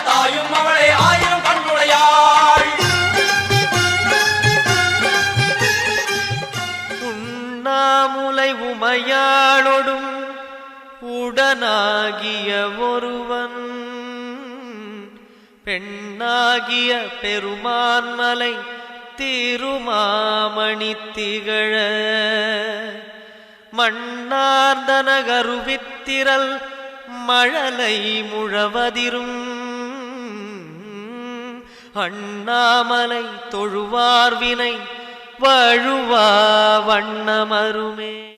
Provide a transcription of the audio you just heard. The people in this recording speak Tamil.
தாயும் அவளே ஆயிரம் கண்ணுடையாள். உண்ணாமுலை உமையாளொடும் உடனாகிய ஒருவன் பெண்ணாகிய பெருமான்மலை திருமாமணி திகழ மண்ணார்ந்த நகருவித்திரல் மழலை முழவதிரும் அண்ணாமலை தொழுவார்வினை வழுவா வண்ணமருமே.